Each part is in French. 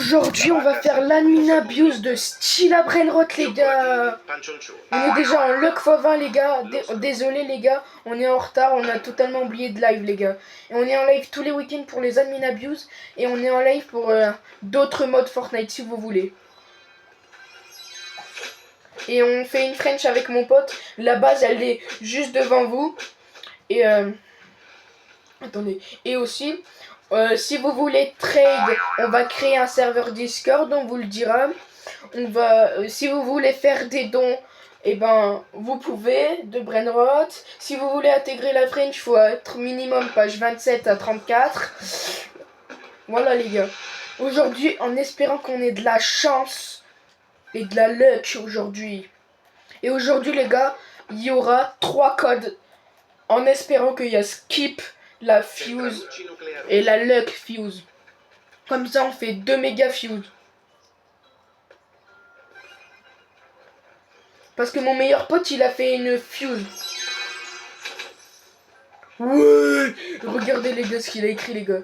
Aujourd'hui, on va faire l'admin abuse de Stila Brainrot, les gars. On est déjà en luck x20, les gars. Désolé, les gars. On est en retard. On a totalement oublié de live, les gars. Et on est en live tous les week-ends pour les admin abuse. Et on est en live pour d'autres modes Fortnite, si vous voulez. Et on fait une French avec mon pote. La base, elle est juste devant vous. Et attendez. Et aussi, si vous voulez trade, on va créer un serveur Discord, on vous le dira. On va, si vous voulez faire des dons, et ben vous pouvez, de Brainrot. Si vous voulez intégrer la French, il faut être minimum page 27 à 34. Voilà les gars. Aujourd'hui, en espérant qu'on ait de la chance et de la luck aujourd'hui. Et aujourd'hui les gars, il y aura 3 codes. En espérant qu'il y a Skip, la Fuse et la Luck Fuse. Comme ça on fait 2 méga Fuse. Parce que mon meilleur pote il a fait une Fuse. Ouais. Regardez les gars ce qu'il a écrit les gars.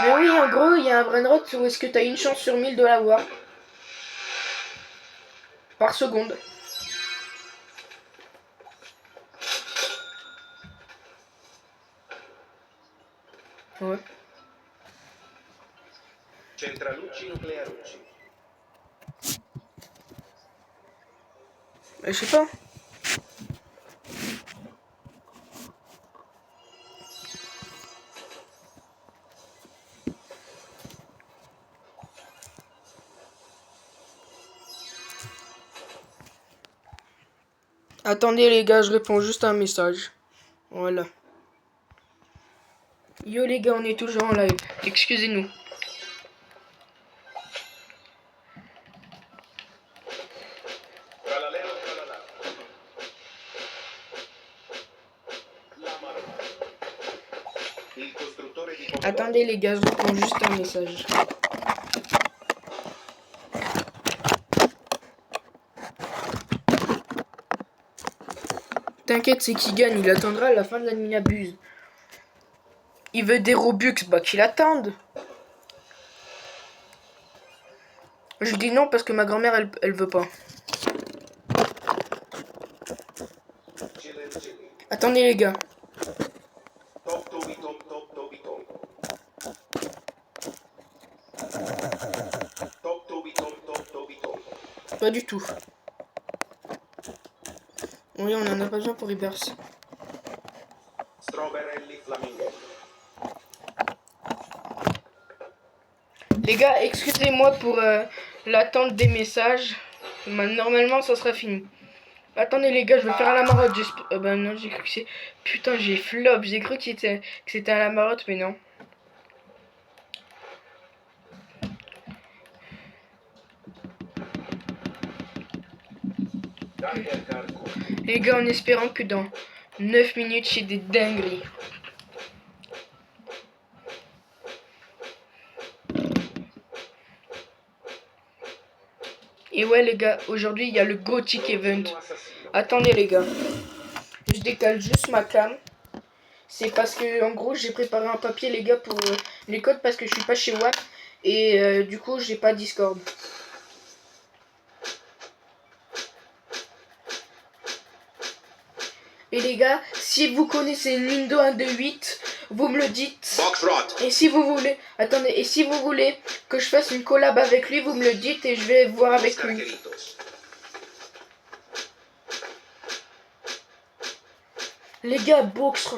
Mais oui en gros il y a un Brainrot où est-ce que t'as une chance sur 1000 de l'avoir. Par seconde. Ouais. Centralucci nuclearucci. Je sais pas. Attendez les gars, je réponds juste à un message. Voilà. Yo les gars, on est toujours en live. Excusez-nous. Attendez les gars, je réponds juste un message. T'inquiète, c'est qui gagne, il attendra à la fin de la mini-abuse. Il veut des Robux, bah qu'il attende. Je dis non parce que ma grand-mère, elle veut pas. Attendez les gars. Pas du tout. Oui, on en a pas besoin pour Rebirth. Les gars, excusez-moi pour l'attente des messages. Normalement, ça sera fini. Attendez les gars, je vais faire à la marotte. Ben non, j'ai cru que c'est... Putain, j'ai flop. J'ai cru que c'était à la marotte, mais non. Les gars, en espérant que dans 9 minutes, j'ai des dingueries. Et ouais les gars, aujourd'hui il y a le Gothic Event. Attendez les gars. Je décale juste ma cam. C'est parce que en gros j'ai préparé un papier les gars pour les codes parce que je suis pas chez WAP. Et du coup j'ai pas Discord. Et les gars, si vous connaissez Nindo 128, vous me le dites. Et si vous voulez, attendez, et si vous voulez que je fasse une collab avec lui, vous me le dites et je vais voir avec lui. Les gars, boxer.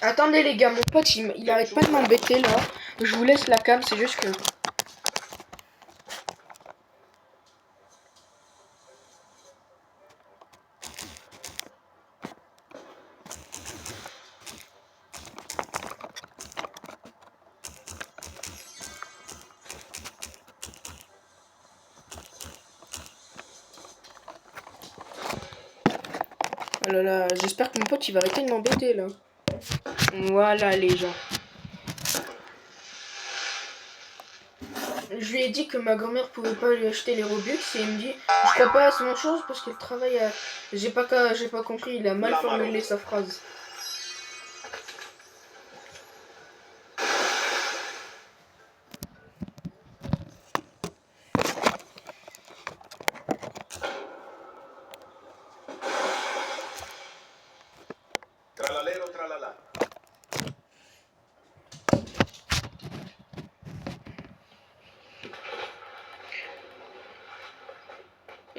Attendez les gars, mon pote il arrête pas de m'embêter là. Je vous laisse la cam, c'est juste que... Oh là là, j'espère que mon pote il va arrêter de m'embêter là. Voilà les gens. je lui ai dit que ma grand-mère pouvait pas lui acheter les Robux et il me dit je crois pas à ce même chose parce qu'elle travaille à... J'ai pas compris, il a mal formulé sa phrase. Tralalero tralala.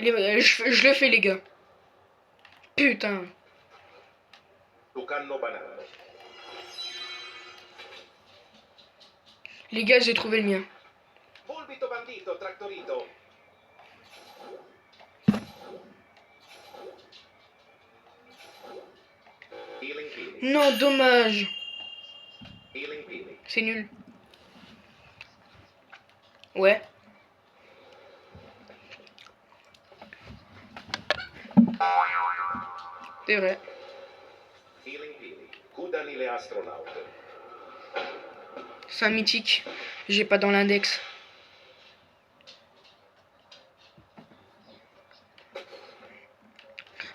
Je le fais les gars. Putain. Tucanno banano. Les gars, j'ai trouvé le mien. Volbito bandito, tractorito. Healing peeling. Non, dommage. Healing peeling. C'est nul. Ouais. C'est vrai. Healing peeling. Cudanile astronaute. C'est un mythique. J'ai pas dans l'index.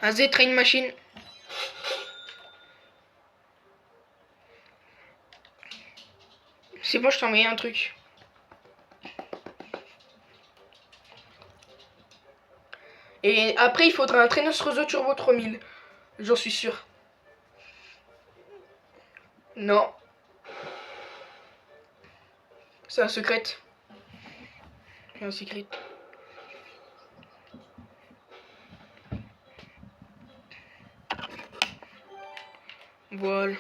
AZ Train Machine. C'est bon, je t'ai envoyé un truc. Et après, il faudra un traîneau Rezo Turbo 3000. J'en suis sûr. Non. C'est un secret. C'est un secret. Voilà.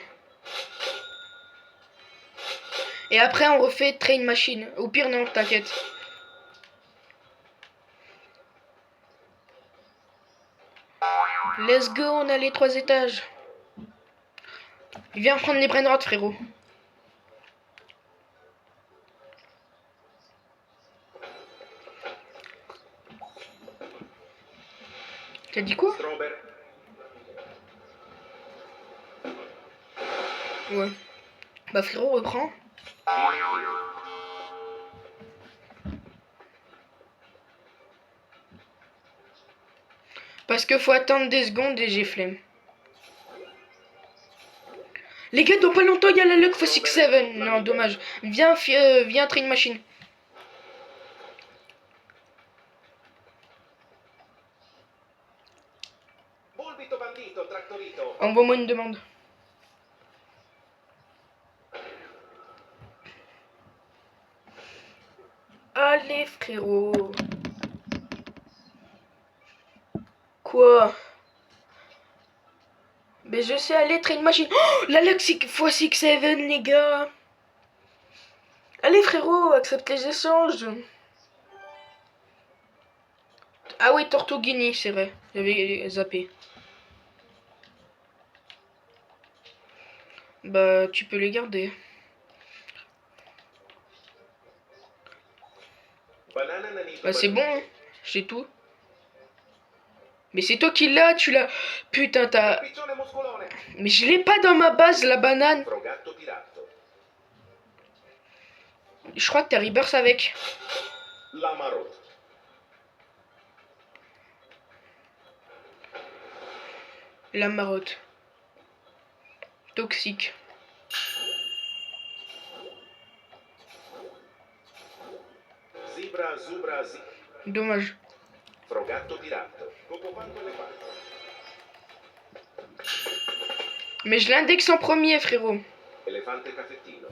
Et après, on refait Train Machine. Au pire, non, t'inquiète. Let's go, on a les 3 étages. Viens prendre les brain rot, frérot. T'as dit quoi? Strober. Ouais. Bah frérot, reprends. Healing peeling. Parce que faut attendre des secondes et j'ai flemme. Les gars, dans pas longtemps, il y a la Luck 467. Non, dommage. Viens, viens, Train Machine. Volbito bandito, tractorito. Envoie-moi une demande. Allez, frérot. Quoi? Mais je sais aller, Train Machine. Oh, la Luck x67, les gars. Allez, frérot, accepte les échanges. Ah oui, Tortuguini, c'est vrai. J'avais zappé. Bah, tu peux les garder. Banana nanito. Bah, c'est bon, hein. J'ai tout. Mais c'est toi qui l'as, tu l'as. Putain, t'as. Piccione muscolone. Mais je l'ai pas dans ma base, la banane. Frogatto tirato. Je crois que t'as Rebirth avec. La marotte. La marotte. Toxique. Zebra, zubra, Dommage. Frogatto tirato. Cocopanco elefante. Mais je l'indexe en premier, frérot. Elefante caffettino.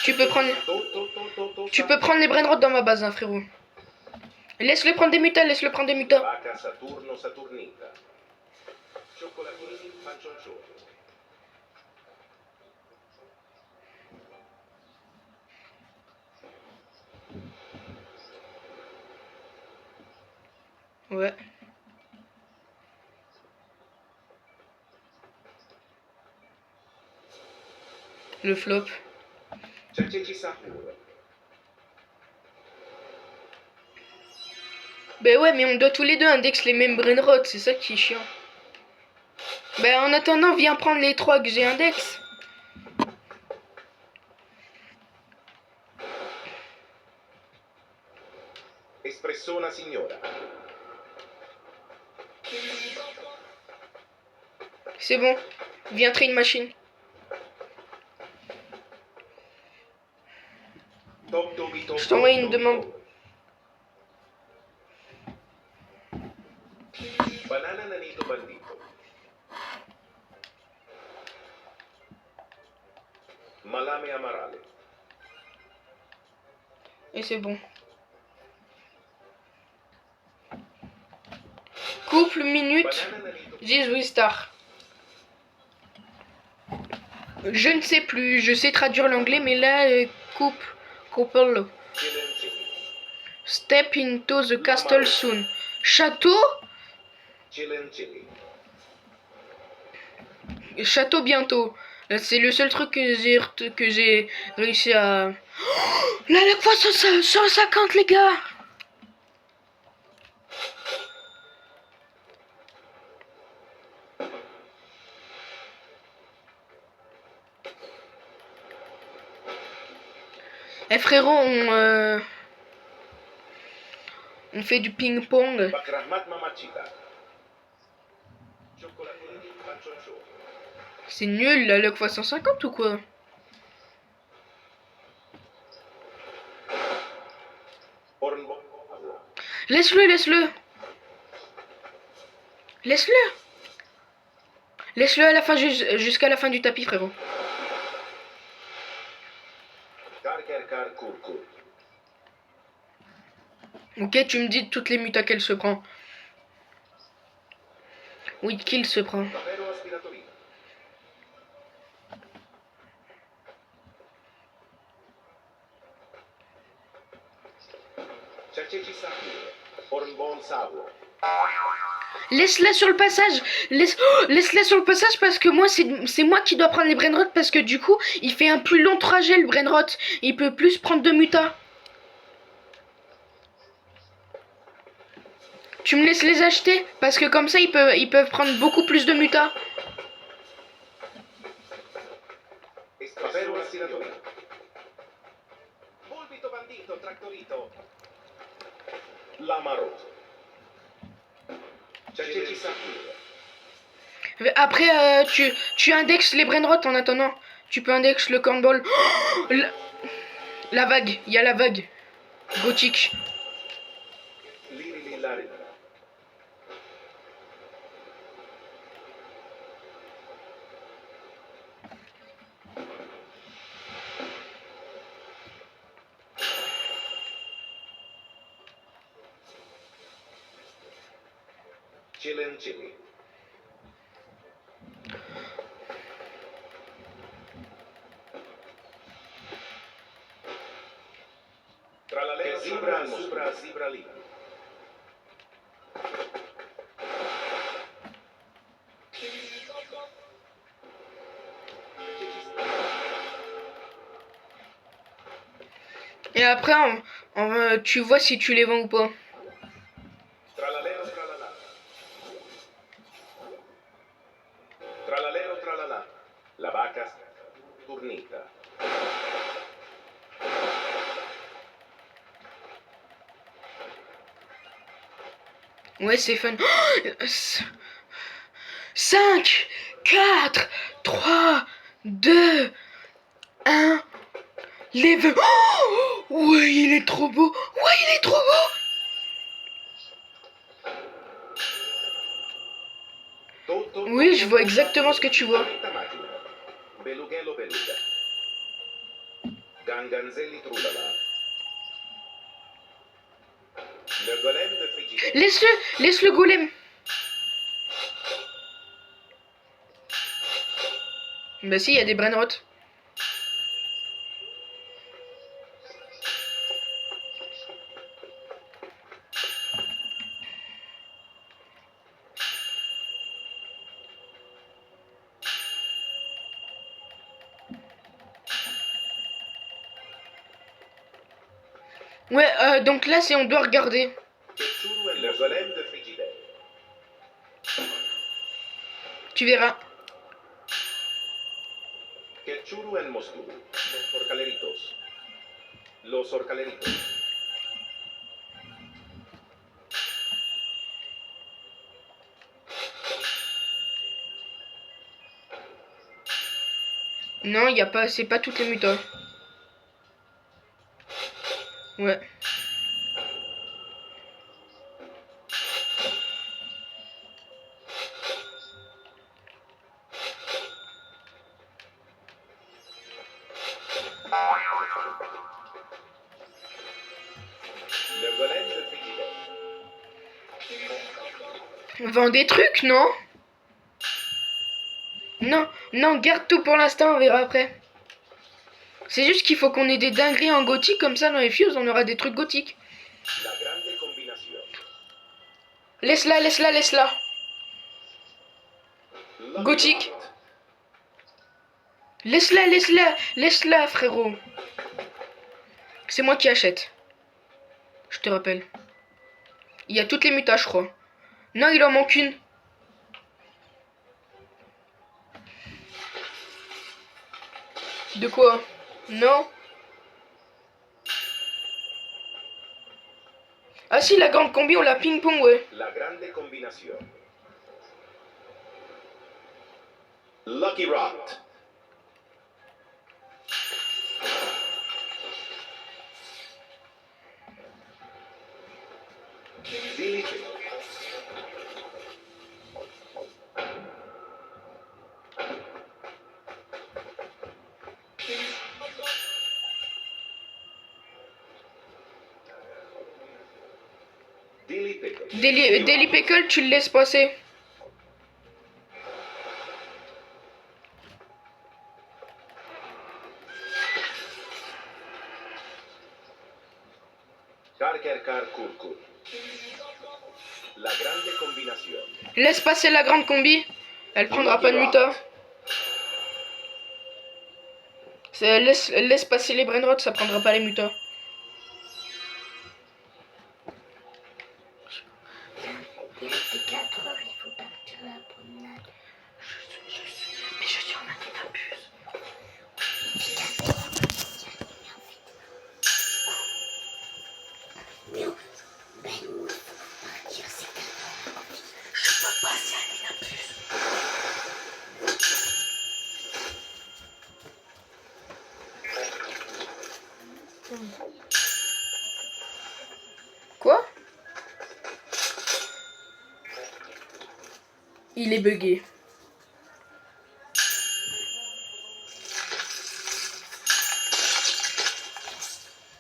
Tu peux prendre les brain rot dans ma base, hein, frérot. Laisse-le prendre des mutas, laisse-le prendre des mutas. Vaca Saturno Saturnita. Cioccolatini pancioncioni. Ouais. Le flop. Cececi Sahur. Ben ouais, mais on doit tous les deux index les mêmes brainrots, c'est ça qui est chiant. Ben en attendant, viens prendre les 3 que j'ai index. Espressona signora. C'est bon, viens train machine. Je t'envoie une demande. Banana nanito bandito. Malame amarale. Et c'est bon. Couple minute. Banana nanito. 18 stars. Je ne sais plus, je sais traduire l'anglais, mais là, couple. Chilenci. Step into the castle soon. Château? Chilencini. Château bientôt. C'est le seul truc que j'ai réussi à... Oh, là, la fois 150, les gars. Eh frérot, on fait du ping-pong. Bakrahmat mamachita. Cioccolatini pancioncione. C'est nul, la log fois 150 ou quoi? Ornbo. Laisse-le, laisse-le. Laisse-le. Laisse-le à la fin, jusqu'à la fin du tapis, frérot. Karkerkar kurkur. Ok, tu me dis toutes les mutas qu'elle se prend. Oui, qu'il se prend. Davvero aspiratorino. Cerceci sapire. Ornbon savo. Laisse-la sur le passage. Laisse-la sur le passage parce que moi, c'est moi qui dois prendre les brainrots parce que du coup, il fait un plus long trajet, le brainrot. Il peut plus prendre de mutas. Tu me laisses les acheter parce que comme ça, ils peuvent prendre beaucoup plus de mutas. Davvero aspiratorino. Volbito bandito trattorito. La marot. Cerceci sapire. Après, tu indexes les brainrots en attendant. Tu peux index le cornball. Oh, la vague, il y a la vague. Gothique. Liri lari. Chilencini. Tra la leva zibra zibra lì. Et après, tu vois si tu les vends ou pas. Tralalero tralala. Tralalero tralala. La vaca turnita. Ouais, c'est fun. 5, 4, 3, 2, 1. Les vœux. Oh, ouais, il est trop beau. Ouais, il est trop beau. Oui, je vois exactement ce que tu vois. Belughello beluga. Ganganzelli trulala. Le golem de Frigidaire. Laisse le golem. Bah si, il y a des brainrots. Ouais, donc là, on doit regarder. Le golem de Frigidaire. Tu verras. Ketchuru en Moscú. Los orcaleritos. Los orcaleritos. Non, y a pas, c'est pas toutes les mutas. Ouais. Le golem de Frigidaire. Vends des trucs, non? Non, non, garde tout pour l'instant, on verra après. C'est juste qu'il faut qu'on ait des dingueries en gothique, comme ça dans les fuse on aura des trucs gothiques. La grande combinación. Laisse-la, laisse-la, laisse-la. Lucky Gothique. Rocket. Laisse-la, laisse-la, laisse-la, frérot. C'est moi qui achète. Je te rappelle. Il y a toutes les mutas, je crois. Non, il en manque une. De quoi? Non. Ah si, la grande combi, on l'a ping-pong, ouais. La grande combinación. Lucky Rot. Dilly. Dilly Pickle. Daily Pickle, tu le laisses passer. Car Kurkur. La grande combinación. Laisse passer la grande combi. Elle prendra pas de muta. Laisse passer les brainrots, ça prendra pas les mutas. Il fait 4 heures, il faut partir à la promenade. Mais je suis en abuse. Mais on... Ben, il faut partir, c'est 4 heures. Je peux pas, c'est un abuse. Quoi? Il est bugué.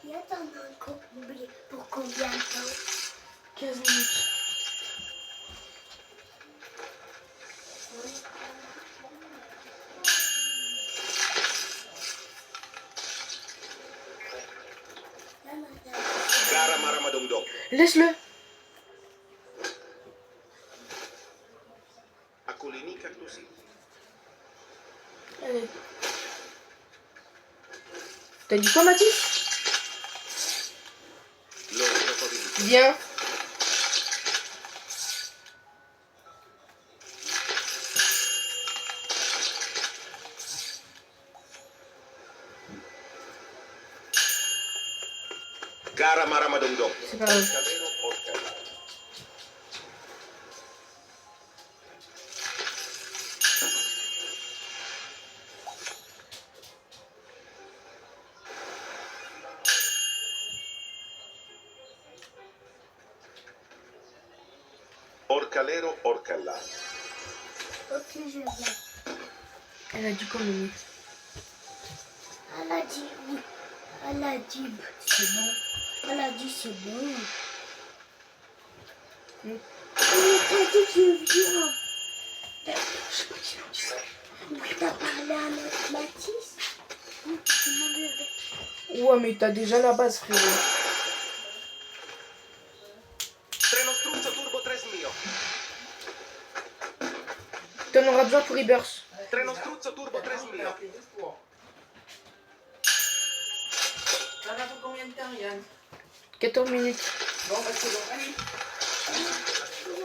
Il y a dans un combi pour combien de temps? 15 minutes. Là, madame. Gara Maramadongdong. Laisse-le. Akulini Cactusi. Allez. T'as dit quoi, Mathis? Los crocodilos. Viens. Gara Maramadongdong. C'est pas grave. Orcalero, Orcala. Orcalero, Orcala. Ok, je viens. Elle a dit quoi, Mimi? Elle a dit oui. Elle a dit c'est bon. Elle a dit c'est bon. Mm. Elle t'a dit que je viens. Je sais pas qui l'ont dit ça. T'as parlé à notre Mathis? Oui, tu demanderais. Ouais, mais t'as déjà la base, frérot. Trenostruzzo Turbo 3 mio. T'en auras besoin pour Rebirth. Trenostruzzo Turbo 3 mio. T'en as pour combien de temps, Yann? 14 minutes. Bon, bah c'est bon, allez. Je veux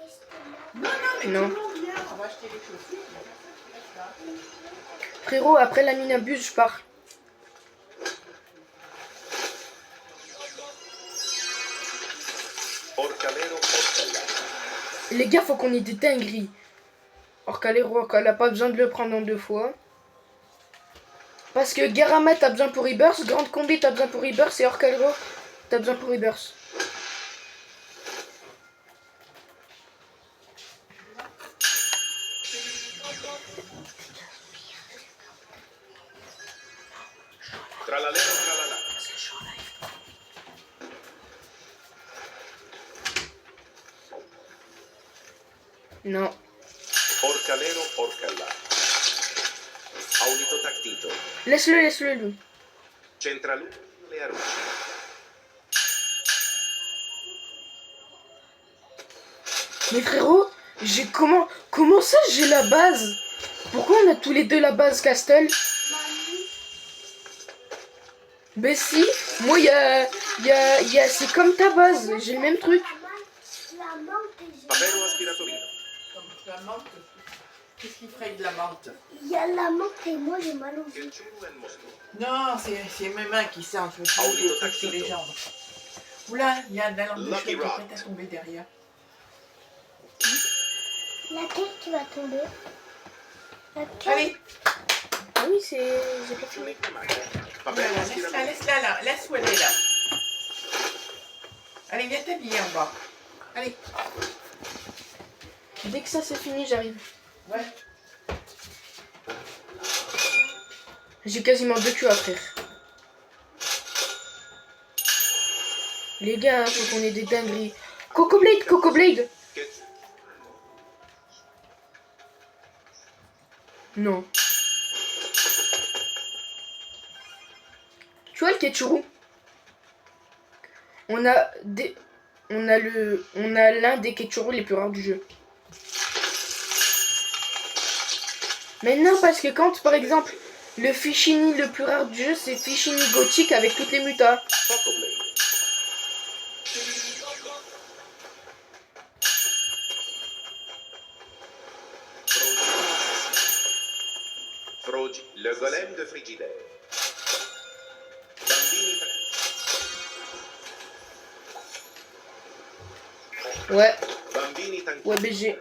rester là. Non, Non. mais tout le monde vient. On va acheter les chaussures. Frérot, après la mine à bus, je pars. Orcalero, Orcalla. Les gars, faut qu'on ait des dingueries. Orcalero, Orcalla, pas besoin de le prendre en 2 fois. Parce que Garama, t'as besoin pour Rebirth. Grande Combi, t'as besoin pour Rebirth. Et Orcalero, t'as besoin pour Rebirth. Tralalero, tralala. Non. Orcalero, Orcalla. Aulito tactito. Laisse-le, laisse-le, lui. Centralu, Learucci. Mais frérot, j'ai comment ça j'ai la base? Pourquoi on a tous les deux la base Castle? Ben si, moi c'est comme ta base, j'ai le même truc. La menthe, j'ai Papero aspiratorino. Comme la menthe. Qu'est-ce qu'il ferait de la menthe? Il y a la menthe et moi j'ai mal aux yeux. Ketchup and mosto. Non, c'est mes mains qui sentent. Je me suis mis des trucs sur les jambes. Oula, il y a de la lampe de Lucky cheveux qui Rock. est prête à tomber derrière. Laquelle qui va tomber? Laquelle? Allez, Ah oui, j'ai pas fini. Papero laisse-la, aspiratorino. laisse-la là. Laisse où elle est là. Allez, viens t'habiller en bas. Allez. Dès que ça c'est fini, j'arrive. Ouais. J'ai quasiment 2 queues à frère. Les gars, faut qu'on ait des dingueries. Coco Blade, Coco Blade. Ketchup. Non. Tu vois le Ketchuru? On a l'un des Ketchuru les plus rares du jeu. Mais non, parce que quand, par exemple, le Fichini le plus rare du jeu, c'est Fichini Gothique avec toutes les mutas. Poco Blade. Frogi, le golem de Frigidaire. Bambini Ouais, Bambini tanti. ouais BG.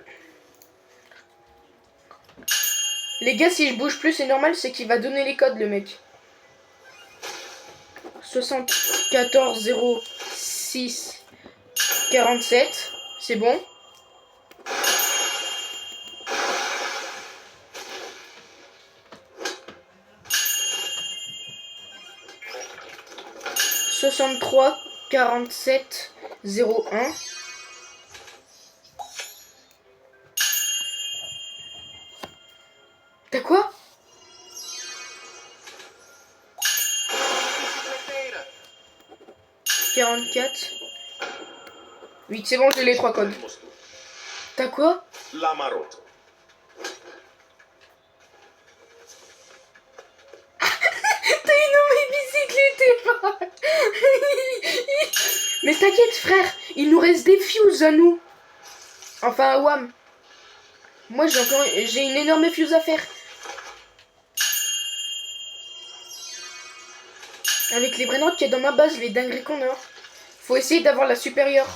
Les gars, si je bouge plus, c'est normal, c'est qu'il va donner les codes, le mec. 74 06 47, c'est bon. « 63 47 01 ». T'as quoi? Bicicletera. 44 8, c'est bon, j'ai les 3 codes. Mosto. T'as quoi? La Marotto. T'as une nommée bicyclette. Mais t'inquiète frère, il nous reste des fuse à nous. Enfin à WAM. Moi j'ai une énorme fuse à faire. Avec les brainrots qu'il y a dans ma base, les dingueries qu'on a. Faut essayer d'avoir la supérieure.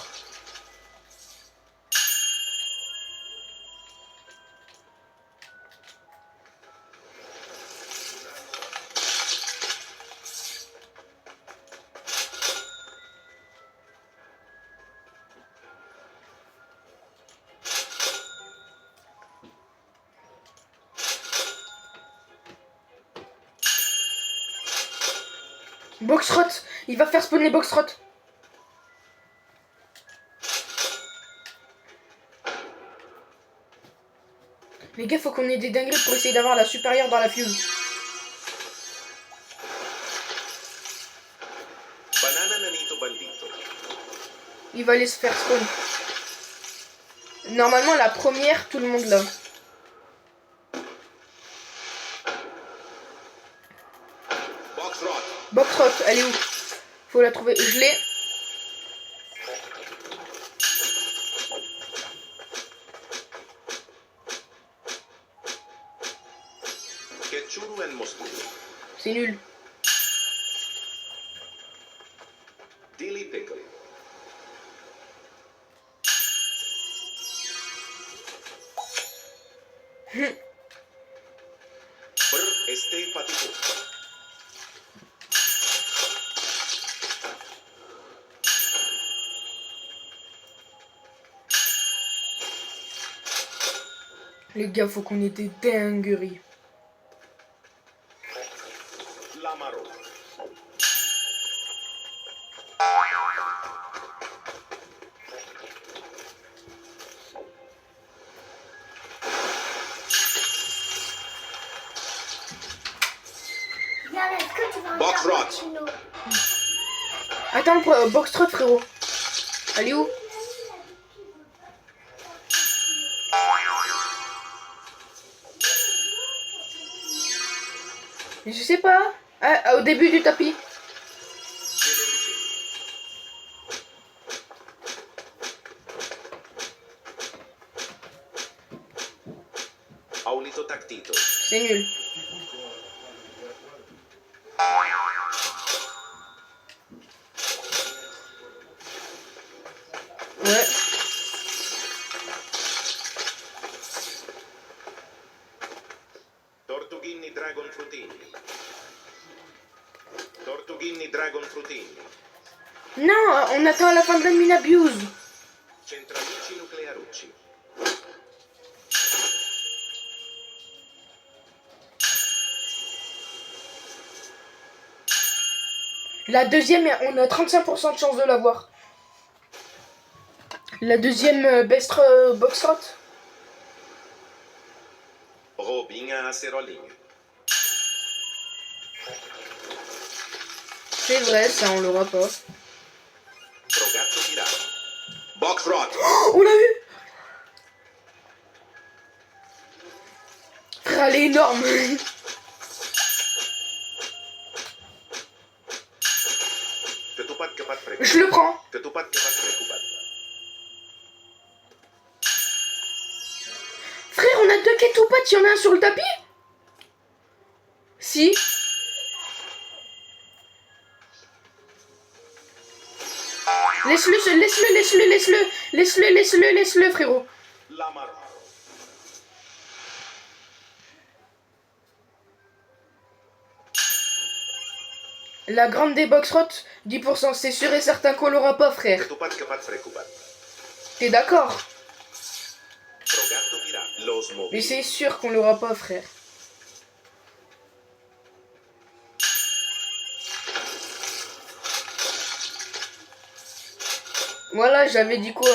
Boxrot, il va faire spawn les Boxrot. Les gars, faut qu'on ait des dingueries pour essayer d'avoir la supérieure dans la fuse. Banana nanito bandito. Il va aller se faire spawn. Normalement, la première, tout le monde l'a. Boxrot. Boxrot, elle est où? Faut la trouver. Je l'ai. Ketchuru and Mosturu. C'est nul. Dilly pickle. Brr este patipo. Les gars, faut qu'on ait des dingueries. Lamaro. Yann, est-ce que tu vas Box regarder rot. Chino? Attends, box-trot, frérot. Elle est où? Je sais pas. Ah, au début du tapis. Aulito tactito. C'est nul. Ouais. Tortughini dragon frutini. Tortughini dragon frutini. Non, on attend la fin de la mine abuse. Centralici nuclearucci. La deuxième, on a 35% de chance de l'avoir. La deuxième best box trot. Robinha acerolinha. C'est vrai, ça on l'aura pas. Progatto pirata. Box rot. Oh, on l'a eu. Frère, elle est énorme. Ketupat kepat preku. Je le prends. Ketupat kepat prekupat. Frère, on a deux ketupat, il y en a un sur le tapis. Si. Laisse-le, frérot. Lamaro. La grande des box rot, 10%, c'est sûr et certain qu'on l'aura pas, frère. Ketupat kepat prekupat. T'es d'accord? Progatto pirata. Los Mais mobi. c'est sûr qu'on l'aura pas, frère. Voilà, j'avais dit quoi?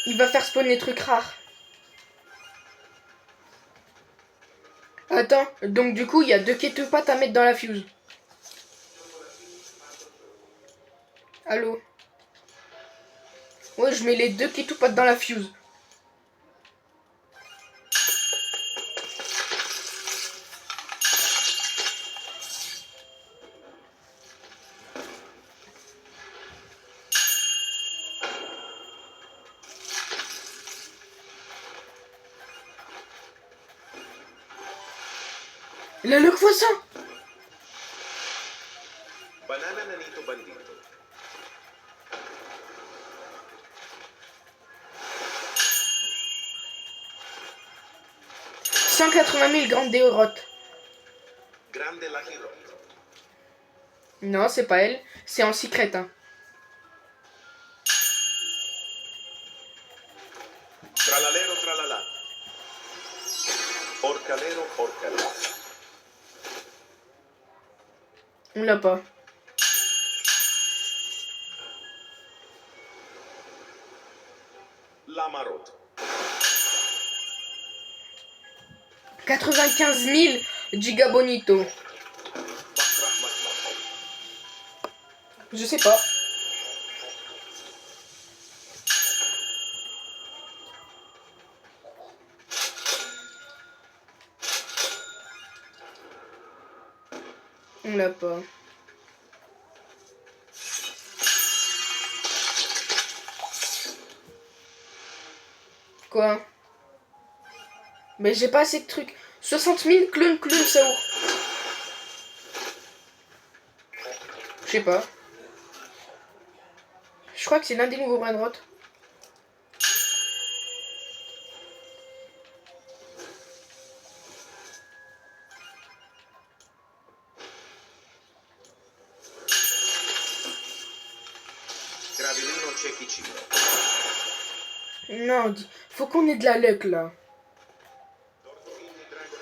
Il va faire spawn les trucs rares. Attends, donc du coup, il y a deux ketupat à mettre dans la fuse. Allô? Ouais, je mets les deux ketupat dans la fuse. La le poisson! Banana nanito bandito. 180 000 grandes déorotes. Grande Lucky Rot. Non, c'est pas elle. C'est en secret, hein. Tralalero tralala. Orcalero orcalero. On l'a pas. Lamarot. 95 000 gigabonito. Bakrahmatlah. Je sais pas. On l'a pas. Quoi? Mais j'ai pas assez de trucs. 60 000 clown ça ouvre. Je sais pas. Je crois que c'est l'un des nouveaux brain rot. Gravellino Cecchicino. Non, faut qu'on ait de la luck là. Tortolini Dragon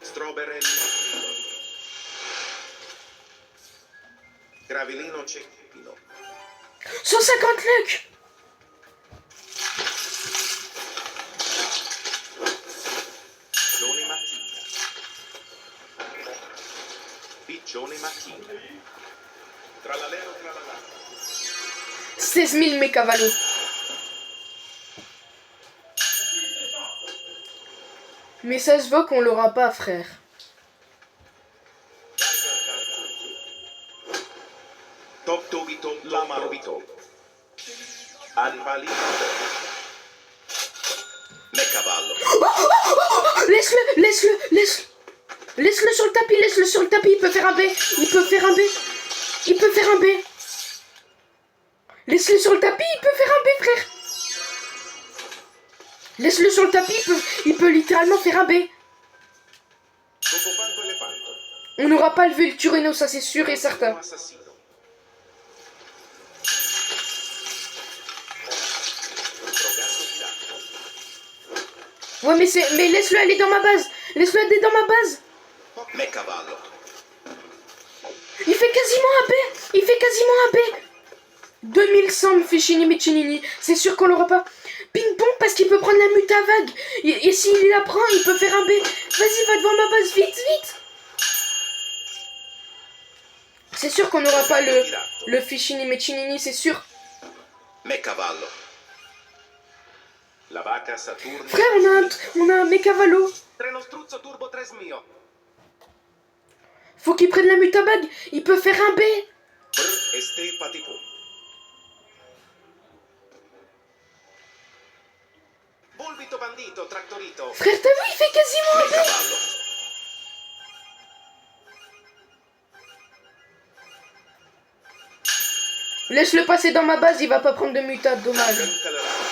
Stroberelli. Gravellino Cecchino. 150 luck. Piccione Mattina. Piccione Mattina. Tralalero tralala. 16 000 mes cavalos. Mais ça se voit qu'on l'aura pas, frère. Top Tobito Lamarobito. Anpalino. Mecavallo. Laisse-le, laisse-le, laisse-le. Laisse-le sur le tapis, laisse-le sur le tapis. Il peut faire un B. Il peut faire un B. Il peut faire un B. Laisse-le sur le tapis, il peut faire un B, frère. Laisse-le sur le tapis, il peut littéralement faire un B. Tocofanto Elefanto. On n'aura pas le Vulturino, ça c'est sûr et certain. Assassino. Drogato Pirata. Ouais, mais laisse-le aller dans ma base. Laisse-le aller dans ma base. Mecavallo. Il fait quasiment un B. Il fait quasiment un B. 2100 Ficini Miccinini. C'est sûr qu'on l'aura pas. Ping-pong parce qu'il peut prendre la mutavague. Et s'il la prend, il peut faire un B. Vas-y, va devant ma base, vite, vite. C'est sûr qu'on n'aura pas le Ficini Miccinini, c'est sûr. Mecavallo. La vaca Saturno. Frère, on a un Mecavalo. Treno struzzo turbo 3 mio. Faut qu'il prenne la mutabague. Il peut faire un B. Brr este patipo. Bulbito bandito tractorito. Frère, t'as vu, il fait quasiment un B. Mecavallo. Laisse-le passer dans ma base, il va pas prendre de muta, dommage. Dragon Colorado.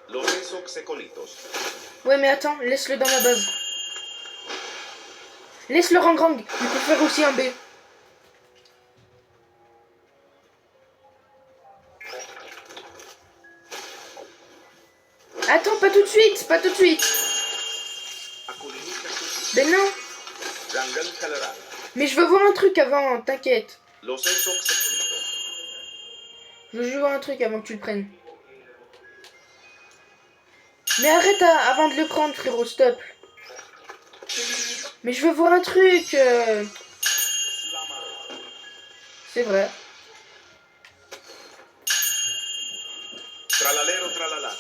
Los Esox Ecolitos. Ouais, mais attends, laisse-le dans ma base. Laisse-le Rangrang, il peut faire aussi un B. Attends, pas tout de suite, pas tout de suite. Aculinica Cusino. Ben non, Jungle Colorado. mais je veux voir un truc avant, t'inquiète. Los Esox Ecolitos. Je veux juste voir un truc avant que tu le prennes. Mais arrête avant de le prendre, frérot, stop. Mais je veux voir un truc. C'est vrai. Tralalero tralala.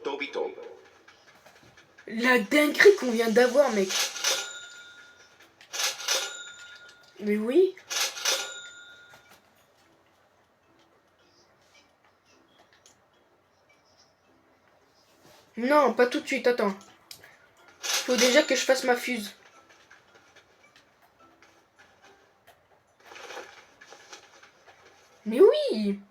Tobito. La dinguerie qu'on vient d'avoir, mec. Mais oui. Non, pas tout de suite, attends. Faut déjà que je fasse ma fuse. Mais oui.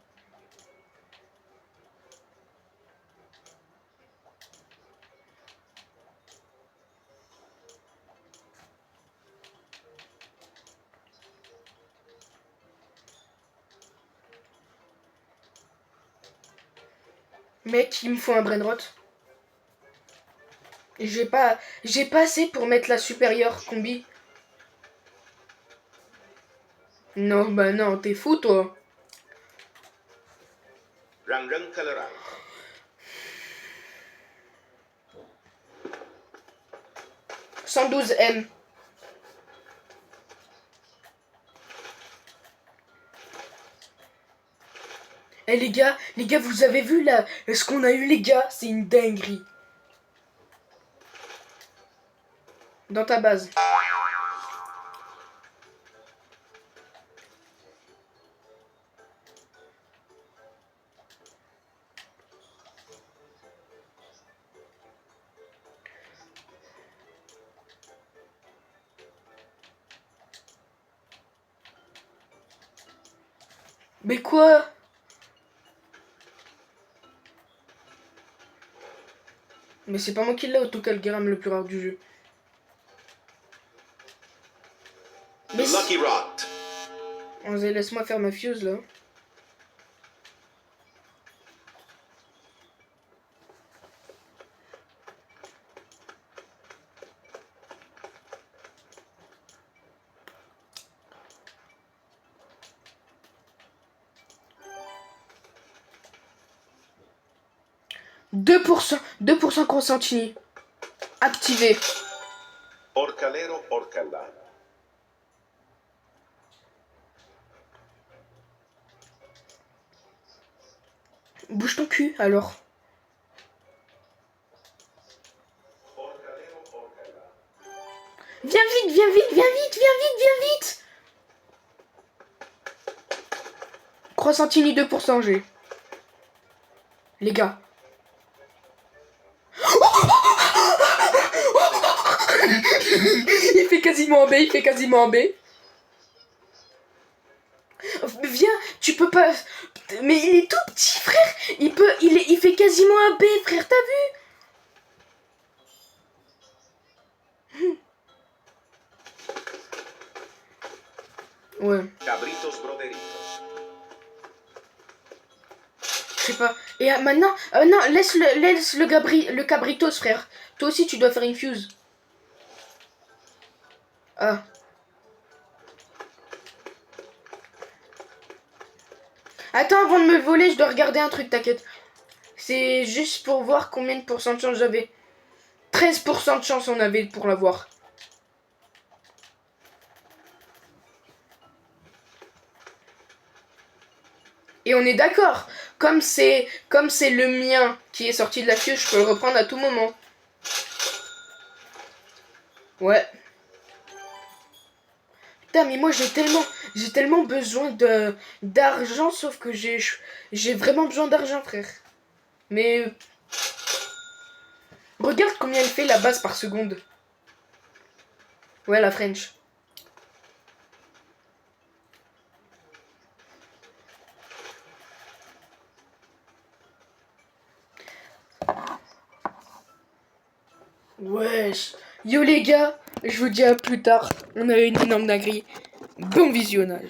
Mec, il me faut un brainrot. J'ai pas assez pour mettre la supérieure combi. Non, bah non, t'es fou toi. Rangan Colorado. 112M. Eh les gars, vous avez vu là ce qu'on a eu les gars? C'est une dinguerie. Dans ta base. Mais quoi? Mais c'est pas moi qui l'ai autocalgramme le plus rare du jeu. Mais Lucky Rot. Vas-y, laisse-moi faire ma fuse là. Deux pour cent consenti. Activé. Orcalero, orcalla. Bouge ton cul alors. Viens vite, viens vite, viens vite, viens vite, viens vite. Croissantini 2% G. Les gars. Il fait quasiment un B, il fait quasiment un B. Viens, tu peux pas... Mais il est tout petit, frère. Il fait quasiment un B, frère, t'as vu? Ouais. Cabritos broderitos. Je sais pas. Et maintenant... non, laisse le cabritos, frère. Toi aussi, tu dois faire une fuse. Ah. Attends, avant de me le voler, je dois regarder un truc, t'inquiète. C'est juste pour voir combien de pourcents de chance j'avais. 13% de chance on avait pour l'avoir. Et on est d'accord. Comme c'est le mien qui est sorti de la queue, je peux le reprendre à tout moment. Ouais. Putain, mais moi j'ai tellement besoin d'argent, sauf que j'ai vraiment besoin d'argent, frère. Mais regarde combien elle fait la base par seconde. Ouais, la French. Wesh. Yo les gars, je vous dis à plus tard. On a eu une énorme dinguerie. Bon visionnage.